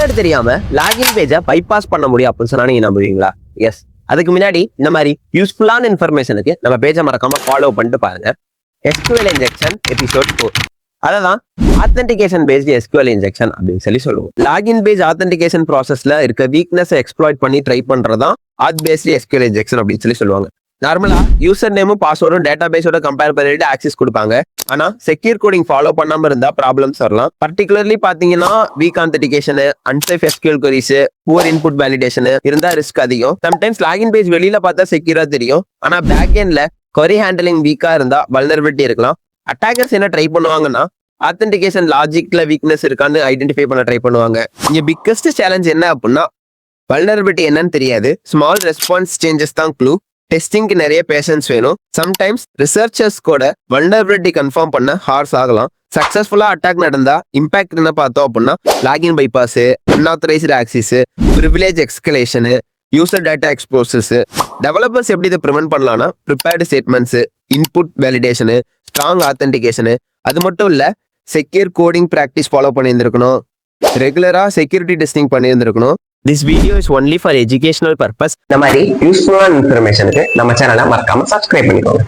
Password தெரியாம login பேஜை bypass பண்ண முடியும் அப்படின்னு சொன்னா நீங்க நம்புவீங்களா? எஸ். அதுக்கு முன்னாடி இந்த மாதிரி யூஸ்ஃபுல்லான இன்ஃபர்மேஷனுக்கு நம்ம பேஜை மறக்காம ஃபாலோ பண்ணிட்டு பாருங்க. SQL injection episode 4. அதான் ஆத்தென்டிகேஷன் பேஸ்ட் SQL இன்ஜெக்ஷன் அப்படின்னு சொல்லி சொல்லுவோம். லாகின் பேஜ் ஆத்தென்டிகேஷன் ப்ராசஸ்ல இருக்க வீக்னஸ் எக்ஸ்ப்ளாய்ட் பண்ணி ட்ரை பண்றதான் ஆத் பேஸ்ட் SQL இன்ஜெக்ஷன் அப்படின்னு சொல்லி சொல்லுவாங்க. நார்மலா யூசர் நேமும் பாஸ்வேர்டும் டேட்டா பேஸோட கம்பேர் பண்ணிட்டு ஆக்சஸ் கொடுப்பாங்க. ஆனா செக்யூர் கோடிங் ஃபாலோ பண்ணாம இருந்தா ப்ராப்ளம்ஸ் வரலாம். பர்டிகுலர்லி பாத்தீங்கன்னா week authentication, unsafe SQL queries, poor input validation இருந்தா ரிஸ்க் அதிகம். சம்டைம்ஸ் லாகின் பேஜ் வெளியில பார்த்தா செக்யூரா தெரியும். ஆனா பேக் எண்ட்ல query ஹேண்டலிங் வீக்கா இருந்தா வல்னரபிலிட்டி இருக்கலாம். அட்டாக்கர்ஸ் என்ன ட்ரை பண்ணுவாங்கன்னா ஆத்தென்டிகேஷன் லாஜிக்ல வீக்னஸ் இருக்கான்னு ஐடென்டிஃபை பண்ண ட்ரை பண்ணுவாங்க. இங்க பிக்கஸ்ட் சேலஞ்ச் என்ன அப்படின்னா வல்னரபிலிட்டி என்னன்னு தெரியாது. ஸ்மால் ரெஸ்பான்ஸ் சேஞ்சஸ் தான் க்ளூ. டெஸ்டிங்க்கு நிறைய பேஷன்ஸ் வேணும். சம்டைம்ஸ் ரிசர்ச்சர்ஸ் கூட வல்னரபிலிட்டி கன்ஃபார்ம் பண்ண ஹார்ஸ் ஆகலாம். சக்சஸ்ஃபுல்லா அட்டாக் நடந்தா இம்பாக்ட் என்ன பார்த்தோம் அப்படின்னா login bypass, unauthorised access, privilege escalation, user data exposes. Developers எப்படி இதை ப்ரிவென்ட் பண்ணலாம்னா prepared statements, input validation, strong authentication. அது மட்டும் இல்ல செக்யூர் கோடிங் ப்ராக்டிஸ் ஃபாலோ பண்ணியிருந்திருக்கணும். ரெகுலரா செக்யூரிட்டி டெஸ்டிங் பண்ணியிருந்திருக்கணும். This video is only for educational purpose. இந்த மாதிரி யூஸ்ஃபுல்லான இன்ஃபர்மேஷனுக்கு நம்ம சேனலை மறக்காம சப்ஸ்கிரைப் பண்ணிக்கோங்க.